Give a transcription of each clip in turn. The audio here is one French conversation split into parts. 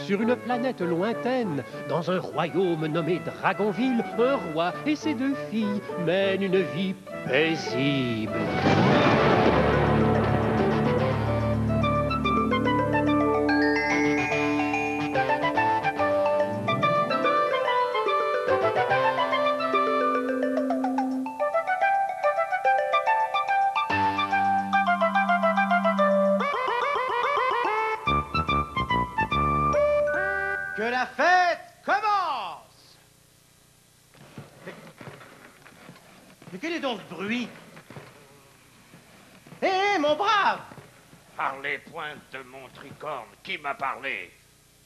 sur une planète lointaine, dans un royaume nommé Dragonville, un roi et ses 2 filles mènent une vie paisible. Que la fête commence! Mais quel est donc ce bruit? Hé, mon brave! Par les pointes de mon tricorne, qui m'a parlé?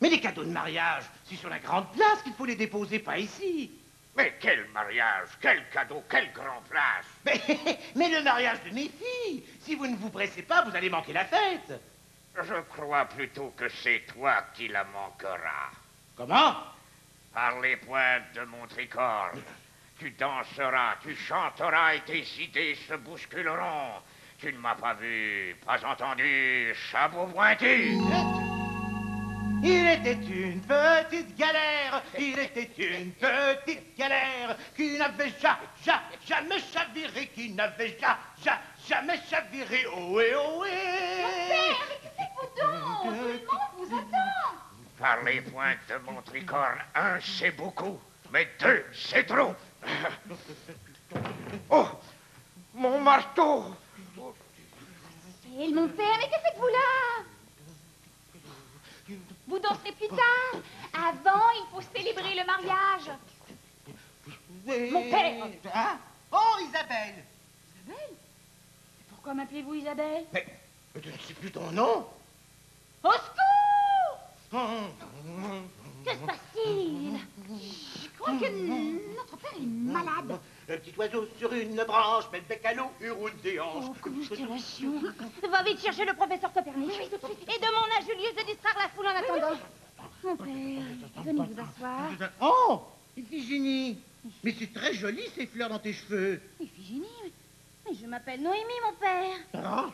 Mais les cadeaux de mariage, c'est sur la grande place qu'il faut les déposer, pas ici. Mais quel mariage, quel cadeau, quelle grande place! Mais le mariage de mes filles! Si vous ne vous pressez pas, vous allez manquer la fête. Je crois plutôt que c'est toi qui la manqueras. Comment? Par les pointes de mon tricorne, tu danseras, tu chanteras et tes idées se bousculeront. Tu ne m'as pas vu, pas entendu, chapeau pointu. Il était une petite galère, il était une petite galère qui n'avait jamais chaviré, qui n'avait jamais chaviré, ohé, ohé. Mon père, mais que faites-vous donc? Tout le monde vous attend. Par les pointes de mon tricorne, 1 c'est beaucoup, mais 2 c'est trop. Oh, mon marteau! Et mon père, mais que faites-vous là? Vous danserez plus tard. Avant, il faut célébrer le mariage. Mon père! Hein? Oh, Isabelle! Isabelle? Pourquoi m'appelez-vous Isabelle? Mais je ne sais plus ton nom. Au secours! Hum. Que se passe-t-il? Je crois que notre père est malade. Un petit oiseau sur une branche, met le bec à l'eau, hurle des hanches. Oh, constellation. Va vite chercher le professeur Copernic. Oui, tout de suite. Et demande à Julius de distraire la foule en attendant. Mon père, venez vous asseoir. Oh, Iphigénie. Mais c'est très joli ces fleurs dans tes cheveux. Iphigénie, mais je m'appelle Noémie, mon père. Ah.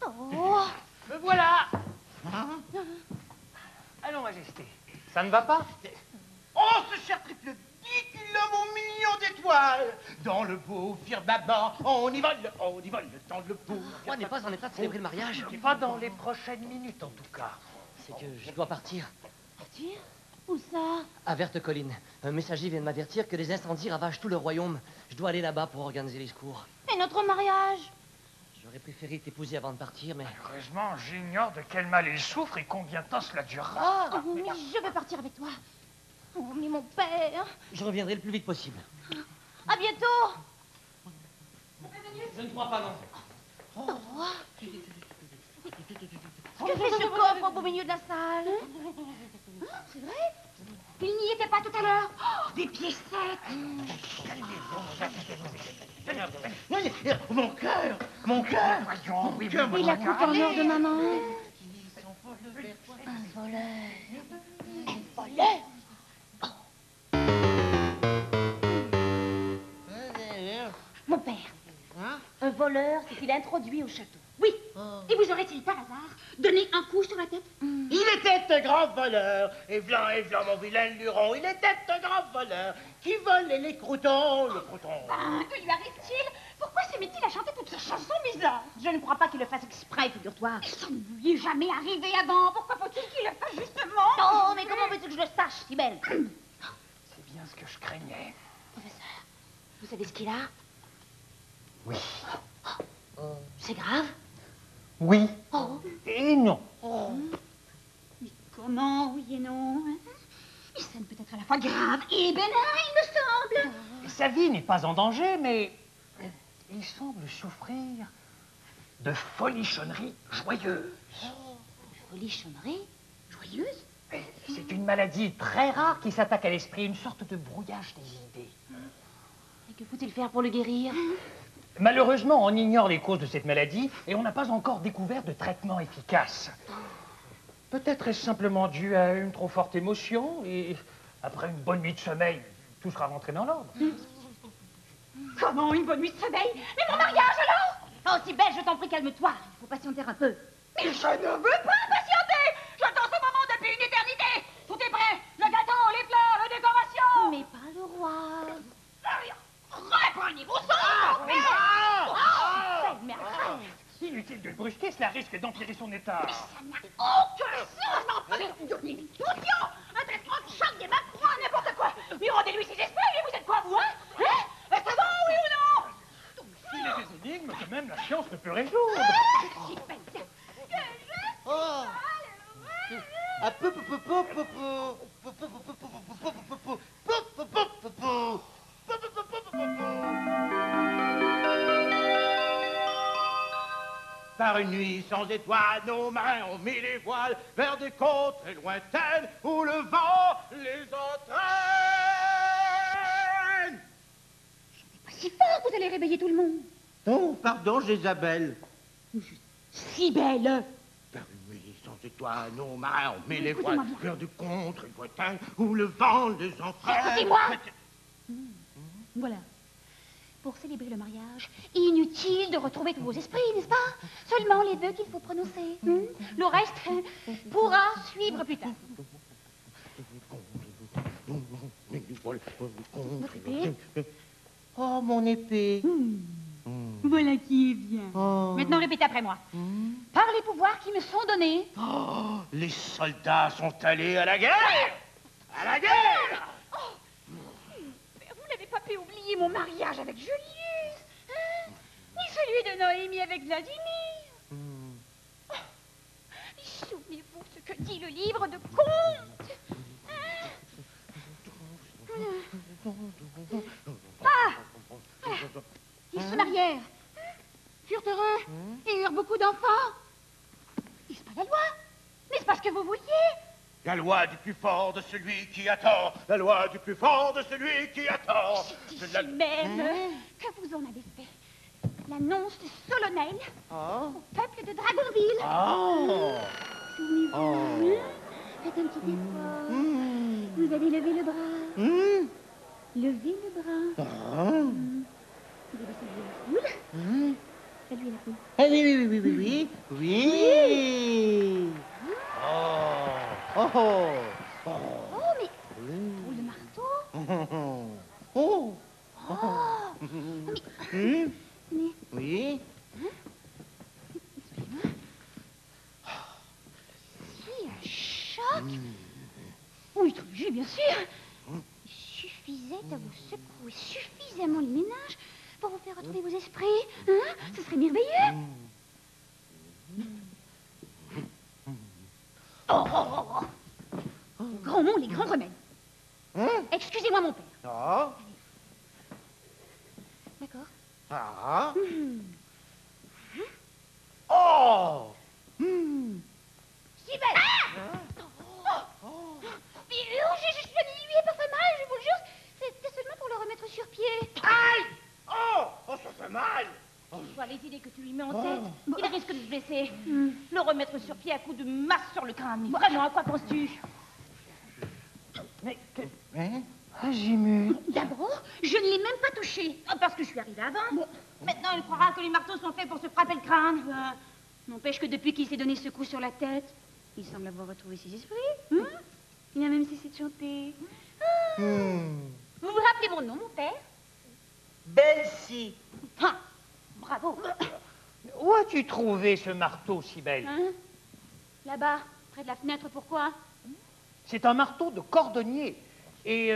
Oh. Me voilà. Hein? Allons, Majesté. Ça ne va pas? Oh, ce cher triple biculum aux millions d'étoiles. Dans le beau firmament, on y vole dans le beau. On n'est pas en état de célébrer le mariage. Pas dans les prochaines minutes, en tout cas. C'est que je dois partir. Partir? Où ça? À Verte Colline. Un messager vient de m'avertir que des incendies ravagent tout le royaume. Je dois aller là-bas pour organiser les secours. Et notre mariage? J'aurais préféré t'épouser avant de partir, mais... Malheureusement, j'ignore de quel mal il souffre et combien de temps cela durera. Oh, mais je veux partir avec toi. Oh, mais mon père. Je reviendrai le plus vite possible. À bientôt. Je ne crois pas, non. Oh. Que fait ce coffre au beau milieu de la salle? C'est vrai? Il n'y était pas tout à l'heure. Oh, des pièces secs. Mon cœur, mon cœur. Voyons, oui, Et la coupe en or de maman. Un voleur. Un voleur. Mon père, un voleur s'est-il introduit au château? Oui. Et vous aurait-il par hasard donné un coup sur la tête? Il était un grand voleur, et v'là, mon vilain luron, il était un grand voleur qui volait les croutons, le crouton. Ah, que lui arrive-t-il? Pourquoi se met-il à chanter toutes ces chansons bizarres? Je ne crois pas qu'il le fasse exprès, figure-toi. Ça ne lui est jamais arrivé avant. Pourquoi faut-il qu'il le fasse justement? Oh, mais comment veux-tu que je le sache, si belle? C'est bien ce que je craignais. Professeur, vous savez ce qu'il a? Oui. C'est grave? Oui. Oh. Et non. Oh. Mais comment, oui et non? Mais ça ne peut être à la fois grave et bénin, il me semble. Sa vie n'est pas en danger, mais il semble souffrir de folichonnerie joyeuse. Folichonnerie? Joyeuse? C'est une maladie très rare qui s'attaque à l'esprit, une sorte de brouillage des idées. Et que faut-il faire pour le guérir? Malheureusement, on ignore les causes de cette maladie et on n'a pas encore découvert de traitement efficace. Peut-être est-ce simplement dû à une trop forte émotion et après une bonne nuit de sommeil, tout sera rentré dans l'ordre. Comment une bonne nuit de sommeil? Mais mon mariage alors? Oh, si belle, je t'en prie, calme-toi. Il faut patienter un peu. Mais je ne veux pas patienter! J'attends ce moment depuis une éternité! qui cela risque d'empirer son état. Ça n'a aucun sens, non, donnez-lui pognon. Un traitement de choc des macros, n'importe quoi. Mais rendez-lui ses esprits, mais vous êtes quoi, vous, hein? Ça va, oui ou non? S'il est des énigmes que même la science ne peut résoudre. Si belle que je Oh. Ah, pou, pou, pou, pou, pou, Par une nuit sans étoiles, nos marins ont mis les voiles vers des côtes très lointaines où le vent les entraîne. pas si fort, vous allez réveiller tout le monde. Oh, pardon, Jézabel. Si belle. Par une nuit sans étoiles, nos marins ont mis les Écoutez-moi voiles bien. vers des côtes très lointaines où le vent les entraîne. Écoutez-moi. Voilà. Pour célébrer le mariage, inutile de retrouver tous vos esprits, n'est-ce pas? Seulement les vœux qu'il faut prononcer. Le reste pourra suivre plus tard. Votre épée? Oh, mon épée. Voilà qui est bien. Oh. Maintenant, répétez après moi. Par les pouvoirs qui me sont donnés, Oh, les soldats sont allés à la guerre. À la guerre. vous n'avez pas pu oublier mon mariage avec Julius, hein? Ni celui de Noémie avec Vladimir. Oh, souvenez-vous ce que dit le livre de contes. Hein? Ah, voilà. Ils se marièrent, furent heureux et eurent beaucoup d'enfants. N'est-ce pas la loi? N'est-ce pas ce que vous vouliez? La loi du plus fort de celui qui a tort. La loi du plus fort de celui qui a tort. C'est ici même que vous en avez fait l'annonce solennelle au peuple de Dragonville. Oh. Souvenez-vous, hein? Faites un petit effort. Vous allez lever le bras. Levez le bras. Vous allez saluer la foule. Saluer la foule. Ah oui, oui, oui, oui, oui, oui. Oui. Oh. Oh. Oh, mais pour le marteau. Oh. Oh, mais Oui. si un choc. Oui, j'ai bien sûr. Il suffisait à vous secouer suffisamment les ménages pour vous faire retrouver vos esprits. Hein? Ce serait merveilleux. Oh. Grand nom, les grands remèdes. Excusez-moi, mon père. Ah. D'accord. Ah. Oh. Si belle. Mais je lui ai pas fait mal, je vous le jure. C'était seulement pour le remettre sur pied. Aïe. Oh. Oh, ça fait mal. Tu vois les idées que tu lui mets en tête. Il risque de se blesser. Le remettre sur pied à coups de masse sur le crâne. Mais vraiment, à quoi penses-tu? Mais Hein? Azimut. D'abord, je ne l'ai même pas touché. Parce que je suis arrivée avant. Maintenant, il croira que les marteaux sont faits pour se frapper le crâne. N'empêche que depuis qu'il s'est donné ce coup sur la tête, il semble avoir retrouvé ses esprits. Il a même cessé de chanter. Vous vous rappelez mon nom, mon père? Belle-ci. Ah, bravo. Où as-tu trouvé ce marteau si belle? Hein? Là-bas, près de la fenêtre, pourquoi? C'est un marteau de cordonnier. Et...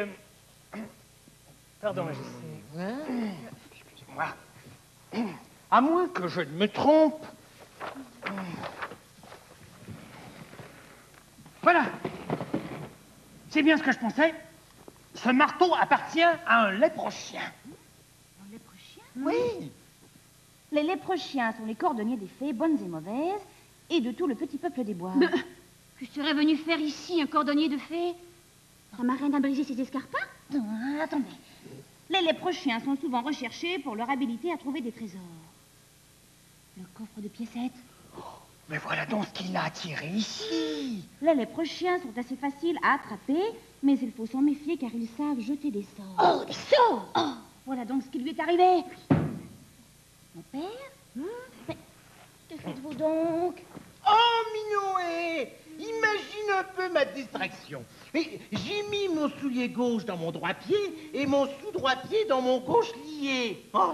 Pardon, Majesté. Excusez-moi. À moins que je ne me trompe... Voilà. C'est bien ce que je pensais. Ce marteau appartient à un léprochien. Un léprochien? Oui. Les léprochiens sont les cordonniers des fées, bonnes et mauvaises, et de tout le petit peuple des bois. Que serait venu faire ici un cordonnier de fées? Ta marraine a brisé ses escarpins? Attendez. Les léprochiens sont souvent recherchés pour leur habileté à trouver des trésors. Le coffre de piécettes. Mais voilà donc ce qui l'a attiré ici. Les léprochiens sont assez faciles à attraper, mais il faut s'en méfier car ils savent jeter des sorts. Oh, des sorts! Voilà donc ce qui lui est arrivé. Mon père? Mais que faites-vous donc? Oh, Minoé, imagine un peu ma distraction. Mais j'ai mis mon soulier gauche dans mon droit pied et mon sous-droit pied dans mon gauche lié. Oh,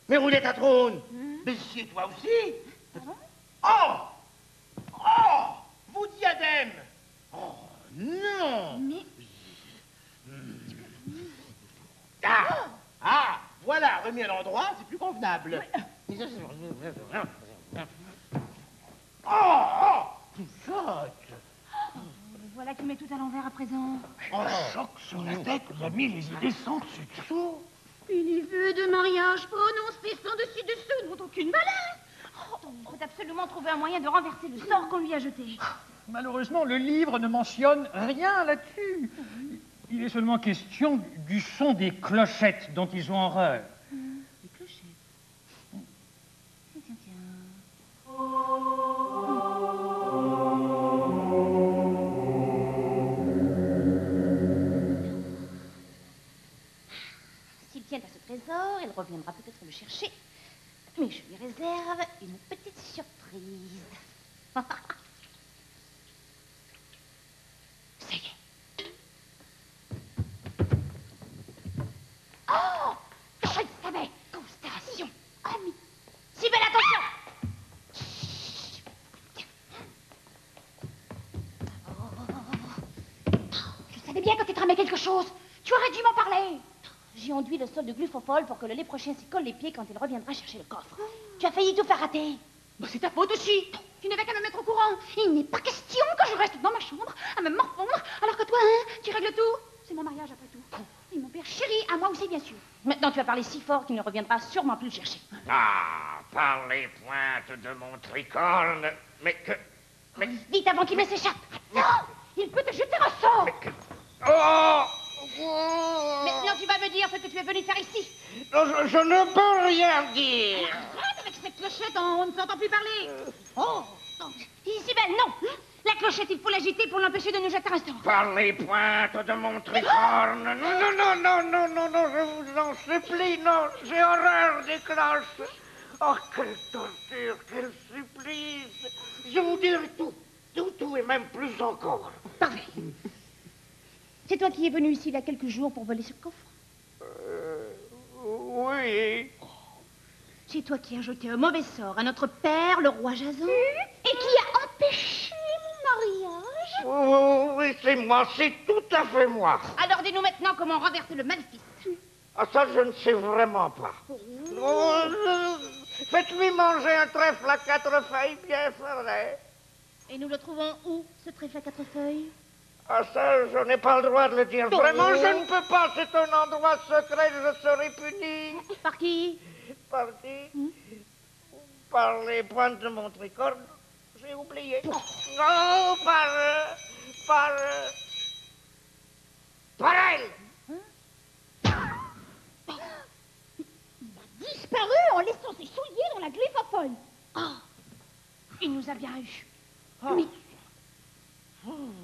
mais roulette à trône. Mais c'est toi aussi. Oh! Oh! Vous diadème! Oh, non! Mais... Ah! Ah! Voilà, remis à l'endroit, c'est plus convenable. Oh! Oh! Tout choc! Voilà qui met tout à l'envers à présent. Oh, choc sur la tête, il a mis les idées sans dessus dessous. Une vœux de mariage prononcé sans dessus-dessous n'ont aucune valeur. Oh, il faut absolument trouver un moyen de renverser le sort qu'on lui a jeté. Malheureusement, le livre ne mentionne rien là-dessus. Il est seulement question du son des clochettes dont ils ont horreur. Des clochettes. Tiens, tiens. S'il tient à ce trésor, il reviendra peut-être le chercher. Mais je lui réserve une petite surprise. Ça y est. Oh! Je le savais! Constellation! Ami! Si belle attention! Chut. Je savais bien que tu tramais quelque chose. Tu aurais dû m'en parler. J'ai enduit le sol de gluphofol pour que le lait prochain s'y colle les pieds quand il reviendra chercher le coffre. Tu as failli tout faire rater. Bah, c'est ta faute aussi. Tu n'avais qu'à me mettre au courant. Il n'est pas question que je reste dans ma chambre à me morfondre alors que toi, hein, tu règles tout. C'est mon mariage après tout. Et mon père chéri, à moi aussi bien sûr. Maintenant tu as parlé si fort qu'il ne reviendra sûrement plus le chercher. Ah, par les pointes de mon tricorne. Mais que... Mais... Vite avant qu'il ne s'échappe. Non! Il peut te jeter un sort. Oh! Maintenant tu vas me dire ce que tu es venu faire ici. Non, je ne peux rien dire. Arrête avec cette clochette, on ne s'entend plus parler. Oh! Isabelle, non! La clochette, il faut l'agiter pour l'empêcher de nous jeter un sort. Par les pointes de mon tricorne. Non, non, non, non, non, non, non, je vous en supplie, non, j'ai horreur des cloches. Oh, quelle torture, quel supplice. Je vous dirai tout, tout, et même plus encore. Parfait. C'est toi qui es venu ici il y a quelques jours pour voler ce coffre? Oui. C'est toi qui as jeté un mauvais sort à notre père, le roi Jason, et qui a empêché le mariage. Oui, c'est moi, c'est tout à fait moi. Alors dis-nous maintenant comment renverser le maléfice. Ah, ça, je ne sais vraiment pas. Faites-lui manger un trèfle à 4 feuilles bien frais. Et nous le trouvons où, ce trèfle à 4 feuilles? Ah, ça, je n'ai pas le droit de le dire. Vraiment, je ne peux pas. C'est un endroit secret. Je serai puni. Par qui? Par qui? Par les pointes de mon tricorne. J'ai oublié. Non, par elle. Disparu en laissant ses souliers dans la glyphophone. Oh, il nous a bien eu. Oui.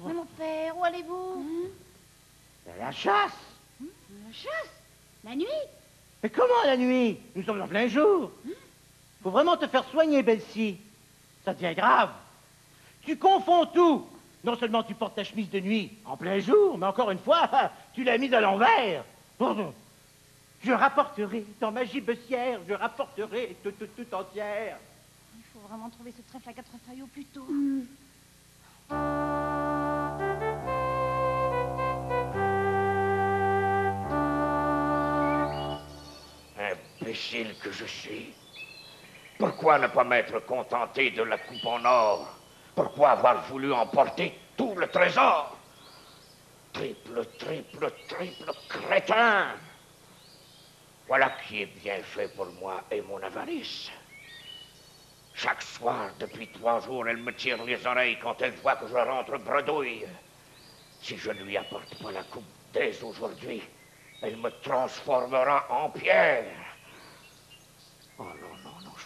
Mais mon père, où allez-vous? La chasse. La chasse? La nuit? Mais comment la nuit? Nous sommes en plein jour. Faut vraiment te faire soigner, Belle-Ci. Ça devient grave. Tu confonds tout. Non seulement tu portes ta chemise de nuit en plein jour, mais encore une fois, tu l'as mise à l'envers. Je rapporterai dans ma gibecière, je rapporterai tout entière. Il faut vraiment trouver ce trèfle à 4 feuilles au plus tôt. Imbécile que je suis. Pourquoi ne pas m'être contenté de la coupe en or? Pourquoi avoir voulu emporter tout le trésor? Triple crétin! Voilà qui est bien fait pour moi et mon avarice. Chaque soir, depuis 3 jours, elle me tire les oreilles quand elle voit que je rentre bredouille. Si je ne lui apporte pas la coupe dès aujourd'hui, elle me transformera en pierre. Oh non,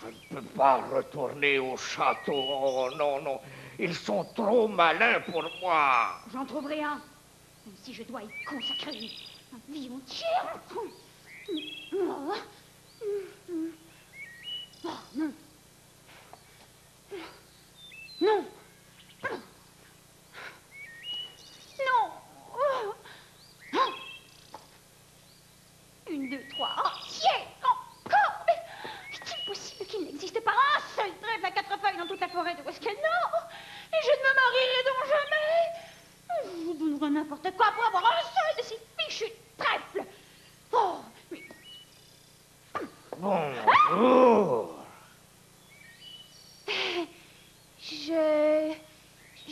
je ne peux pas retourner au château. Oh non, ils sont trop malins pour moi. J'en trouverai un. Même si je dois y consacrer une vie entière. Oh, non. Non. Non. Oh. 1, 2, 3, entier. Encore. Mais est-il possible qu'il n'existe pas un seul trèfle à 4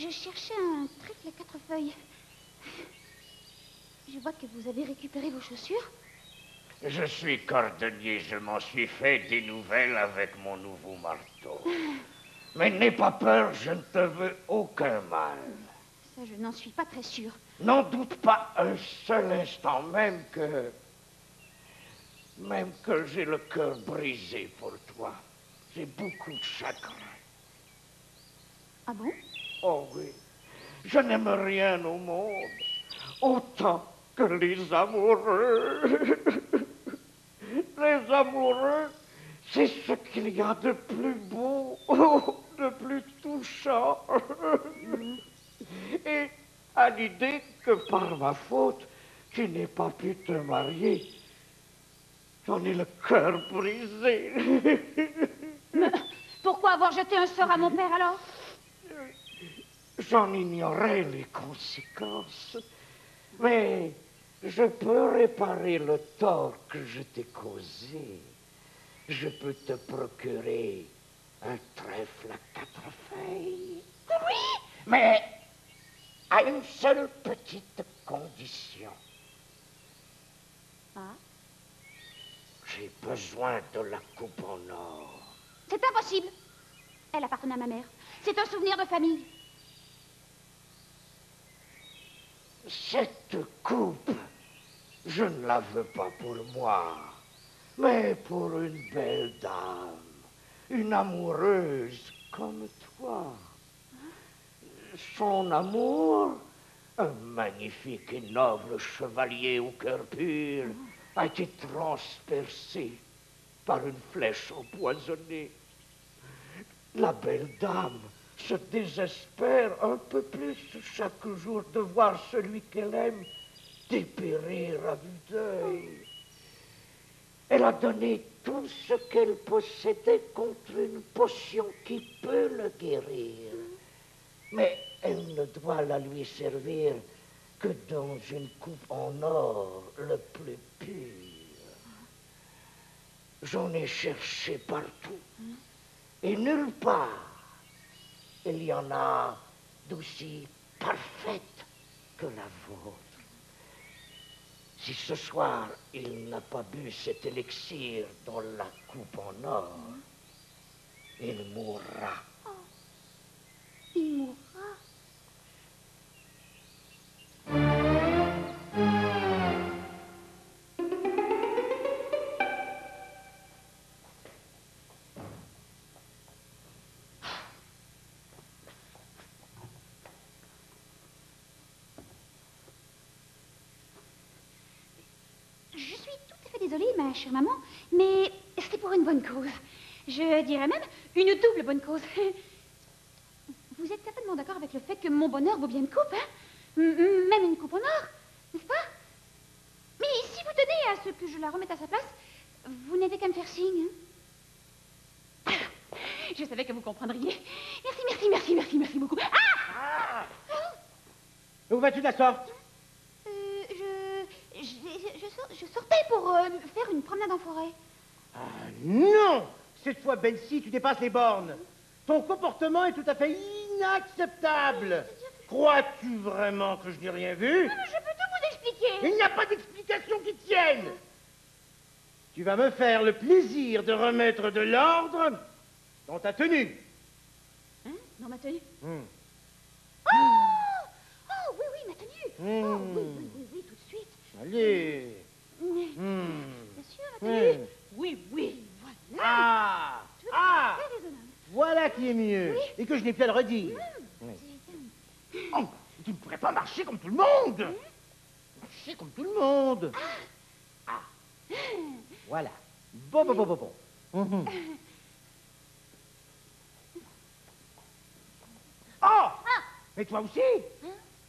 Je cherchais un triple à 4 feuilles. Je vois que vous avez récupéré vos chaussures. Je suis cordonnier, je m'en suis fait des nouvelles avec mon nouveau marteau. Mais n'aie pas peur, je ne te veux aucun mal. Ça, je n'en suis pas très sûre. N'en doute pas un seul instant, même que j'ai le cœur brisé pour toi. J'ai beaucoup de chagrin. Ah bon? Oh oui, je n'aime rien au monde autant que les amoureux. Les amoureux, c'est ce qu'il y a de plus beau, de plus touchant. Et à l'idée que par ma faute, tu n'aies pas pu te marier, j'en ai le cœur brisé. Mais pourquoi avoir jeté un sort à mon père alors? J'en ignorais les conséquences, mais je peux réparer le tort que je t'ai causé. Je peux te procurer un trèfle à 4 feuilles. Oui! Mais à une seule petite condition. Ah? J'ai besoin de la coupe en or. C'est impossible. Elle appartenait à ma mère. C'est un souvenir de famille. Cette coupe, je ne la veux pas pour moi, mais pour une belle dame, une amoureuse comme toi. Son amour, un magnifique et noble chevalier au cœur pur, a été transpercé par une flèche empoisonnée. La belle dame se désespère un peu plus chaque jour de voir celui qu'elle aime dépérir à vue d'œil. Elle a donné tout ce qu'elle possédait contre une potion qui peut le guérir. Mais elle ne doit la lui servir que dans une coupe en or le plus pur. J'en ai cherché partout, et nulle part il y en a d'aussi parfaite que la vôtre. Si ce soir il n'a pas bu cet élixir dans la coupe en or, il mourra. Oh. Il mourra. Je suis tout à fait désolée, ma chère maman, mais c'était pour une bonne cause. Je dirais même une double bonne cause. Vous êtes certainement d'accord avec le fait que mon bonheur vaut bien une coupe, hein? Même une coupe en or, n'est-ce pas? Mais si vous tenez à ce que je la remette à sa place, vous n'avez qu'à me faire signe. Hein? Je savais que vous comprendriez. Merci beaucoup. Ah! Où vas-tu de la sorte? Je sortais pour faire une promenade en forêt. Ah non! Cette fois, Betsy, tu dépasses les bornes. Ton comportement est tout à fait inacceptable. Crois-tu vraiment que je n'ai rien vu? Non, mais je peux tout vous expliquer. Il n'y a pas d'explication qui tienne. Tu vas me faire le plaisir de remettre de l'ordre dans ta tenue. Hein? Dans ma tenue? Hmm. Oh, oui, ma tenue. Oh, oui, tout de suite. Allez. Bien sûr, ma tenue. Oui, voilà. Très raisonnable. Voilà qui est mieux. Oui. Et que je n'ai plus à le redire. Oui. Oh, tu ne pourrais pas marcher comme tout le monde. Marcher comme tout le monde. Ah. Voilà. Bon. Mhm. Oh! Mais toi aussi?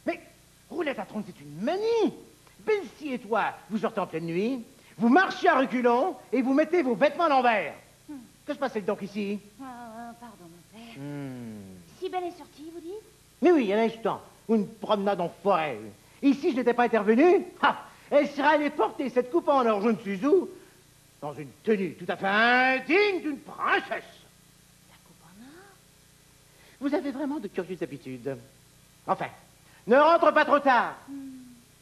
Mais roulette à trompe, c'est une manie. Betsy et toi, vous sortez en pleine nuit, vous marchez à reculons et vous mettez vos vêtements à l'envers. Que se passe-t-il donc ici? Pardon, mon père. Si belle est sortie, vous dites? Mais oui, un instant. Une promenade en forêt. Et si je n'étais pas intervenu, elle serait allée porter cette coupe en or, je ne suis où? Dans une tenue tout à fait indigne d'une princesse. La coupe en or? Vous avez vraiment de curieuses habitudes. Enfin, ne rentre pas trop tard.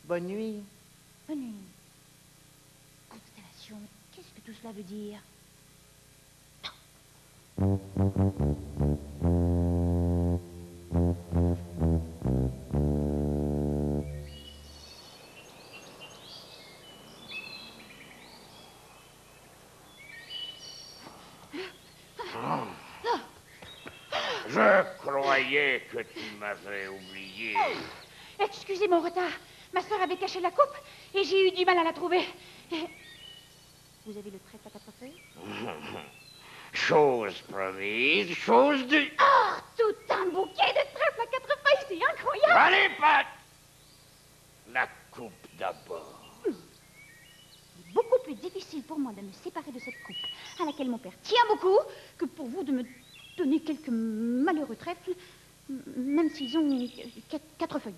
Bonne nuit. Bonne nuit. Constellation, qu'est-ce que tout cela veut dire? Je croyais que tu m'avais oublié. Excusez mon retard. Ma sœur avait caché la coupe et j'ai eu du mal à la trouver. Vous avez le trèfle à 4 feuilles? Chose promise, chose due. Oh, tout un bouquet de trèfle à 4 feuilles, c'est incroyable! Allez, Pat! La coupe d'abord. C'est beaucoup plus difficile pour moi de me séparer de cette coupe, à laquelle mon père tient beaucoup, que pour vous de me donner quelques malheureux trèfles, même s'ils ont 4 feuilles.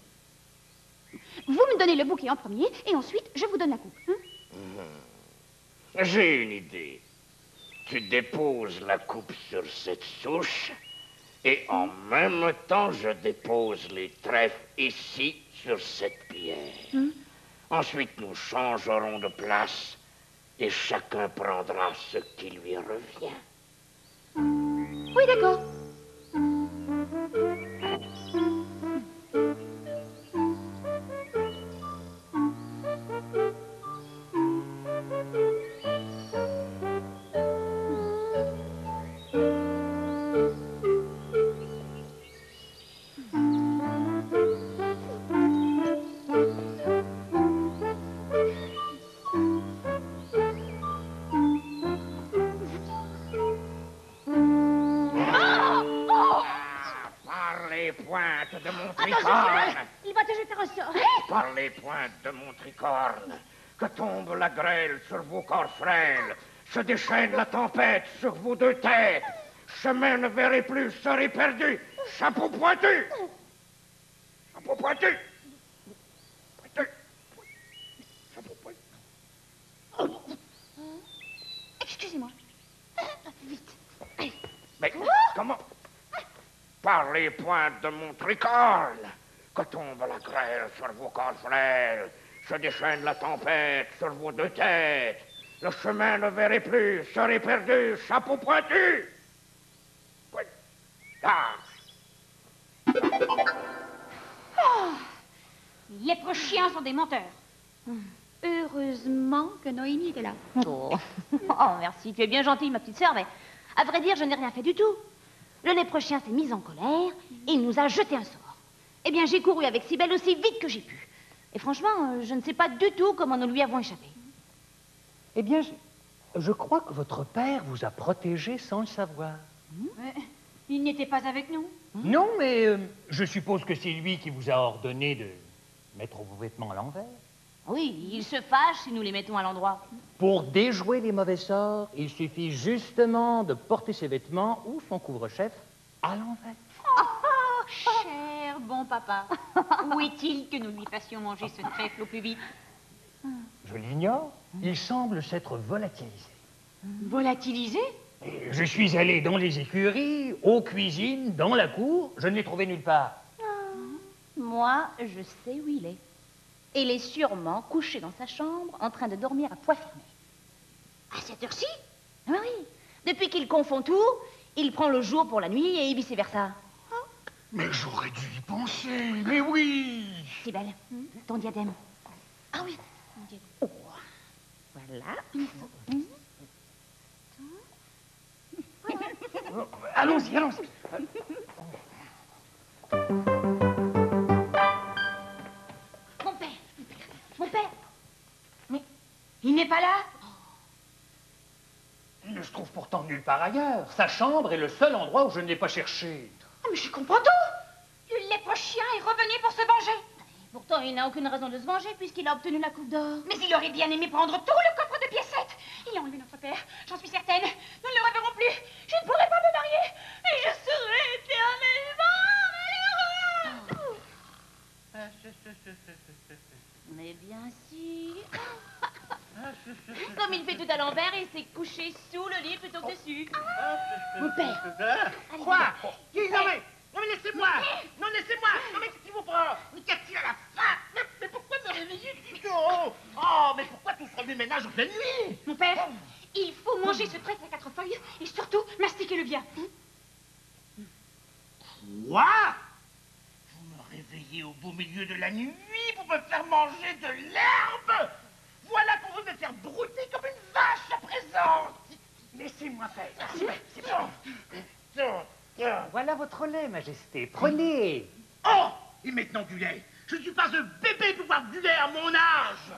Vous me donnez le bouquet en premier, et ensuite, je vous donne la coupe. Hein? J'ai une idée. Tu déposes la coupe sur cette souche, et en même temps, je dépose les trèfles ici, sur cette pierre. Ensuite, nous changerons de place, et chacun prendra ce qui lui revient. Oui, d'accord. De mon tricorne. Il va te jeter un sort. Par les pointes de mon tricorne, que tombe la grêle sur vos corps frêles, se déchaîne la tempête sur vos 2 têtes. Chemin ne verrez plus, serez perdu. Chapeau pointu. Chapeau pointu. Pointu. Chapeau pointu. Excusez-moi. Vite. Mais comment? Par les pointes de mon tricorne, que tombe la grêle sur vos corps frêles, se déchaîne la tempête sur vos 2 têtes. Le chemin ne verrez plus, serez perdu, chapeau pointu. Ah. Oh, les prochiens sont des menteurs. Heureusement que Noémie était là. Oh. Oh, merci, tu es bien gentille, ma petite sœur, mais à vrai dire, je n'ai rien fait du tout. Le léprochien s'est mis en colère et il nous a jeté un sort. Eh bien, j'ai couru avec Cybèle aussi vite que j'ai pu. Et franchement, je ne sais pas du tout comment nous lui avons échappé. Eh bien, je crois que votre père vous a protégé sans le savoir. Il n'était pas avec nous. Non, mais je suppose que c'est lui qui vous a ordonné de mettre vos vêtements à l'envers. Oui, il se fâche si nous les mettons à l'endroit. Pour déjouer les mauvais sorts, il suffit justement de porter ses vêtements ou son couvre-chef à l'envers. Oh, cher bon papa. Où est-il que nous lui fassions manger ce trèfle au plus vite? Je l'ignore. Il semble s'être volatilisé. Volatilisé? Et je suis allé dans les écuries, aux cuisines, dans la cour. Je ne l'ai trouvé nulle part. Moi, je sais où il est. Il est sûrement couché dans sa chambre, en train de dormir à poids fermé. À cette heure-ci? Ah oui, depuis qu'il confond tout, il prend le jour pour la nuit et vice-versa. Mais j'aurais dû y penser, mais oui. Cybèle, ton diadème. Ah oui. Oh. Voilà. Allons-y, allons-y. Mon père. Mais il n'est pas là? Il ne se trouve pourtant nulle part ailleurs. Sa chambre est le seul endroit où je ne l'ai pas cherché. Oh, mais je comprends tout. Le léprochien est revenu pour se venger. Pourtant, il n'a aucune raison de se venger puisqu'il a obtenu la coupe d'or. Mais il aurait bien aimé prendre tout le coffre de piécettes. Il a enlevé notre père, j'en suis certaine. Nous ne le reverrons plus. Je ne pourrai pas me marier. Et je serai éternellement malheureux. Mais bien sûr. Comme il fait tout à l'envers, il s'est couché sous le lit plutôt que dessus. Mon père. Quoi? Non mais laissez-moi. Non, laissez-moi. Non mais qu'est-ce que vous courage en pleine nuit. Mon père, il faut manger ce trèfle à 4 feuilles et surtout mastiquer-le bien. Quoi? Vous me réveillez au beau milieu de la nuit pour me faire manger de l'herbe? Voilà qu'on veut me faire brouter comme une vache à présent. Laissez-moi faire. C'est bon. Voilà votre lait, Majesté. Prenez. Oh, et maintenant du lait. Je ne suis pas un bébé pour boire du lait à mon âge.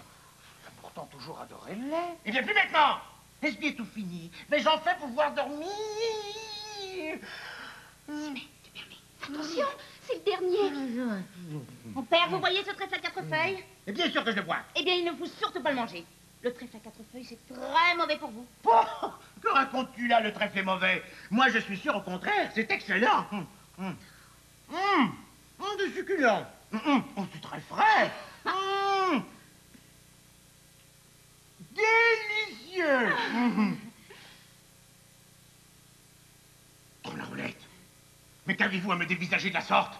J'ai pourtant toujours adoré le lait. Eh bien, plus maintenant. Est-ce bien tout fini? Mais j'en fais pour pouvoir dormir. Mais, tu permets. Attention, c'est le dernier. Mon père, vous voyez ce trèfle à 4 feuilles? Et bien sûr que je le vois. Eh bien, il ne faut surtout pas le manger. Le trèfle à 4 feuilles, c'est très mauvais pour vous. Oh, que racontes-tu là, le trèfle est mauvais? Moi, je suis sûr, au contraire, c'est excellent. C'est succulent. Oh, c'est très frais. Délicieux. Oh, la roulette. Mais qu'avez-vous à me dévisager de la sorte?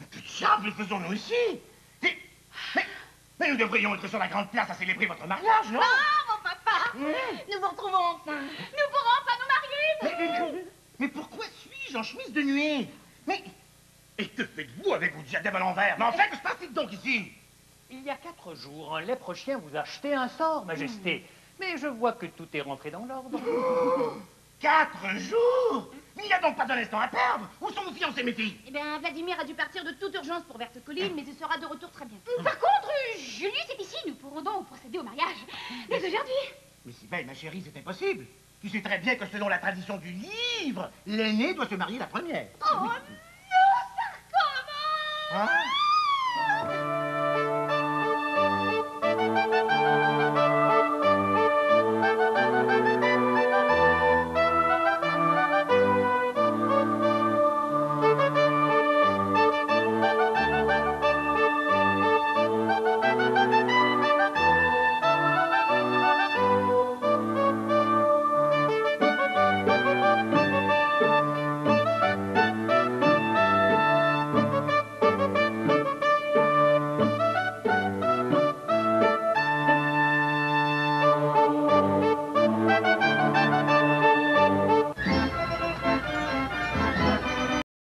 Mais que diable faisons-nous ici? Mais nous devrions être sur la grande place à célébrer votre mariage, non? Ah, mon papa! Nous vous retrouvons enfin. Nous pourrons enfin nous marier. Mais pourquoi suis-je en chemise de nuit? Et que faites-vous avec vos diadèmes à l'envers? Mais enfin, que se passe-t-il donc ici? Il y a 4 jours, un lèpre chien vous a acheté un sort, Majesté. Mais je vois que tout est rentré dans l'ordre. 4 jours? Mais il n'y a donc pas d'un instant à perdre. Où sont vos fiancés, mes filles? Eh bien, Vladimir a dû partir de toute urgence pour Verte Colline, mais il sera de retour très bientôt. Par contre, Julius est ici. Nous pourrons donc procéder au mariage dès aujourd'hui. Mais si belle, ma chérie, c'est impossible. Tu sais très bien que selon la tradition du livre, l'aînée doit se marier la première. Oh non, ça recommence! Hein?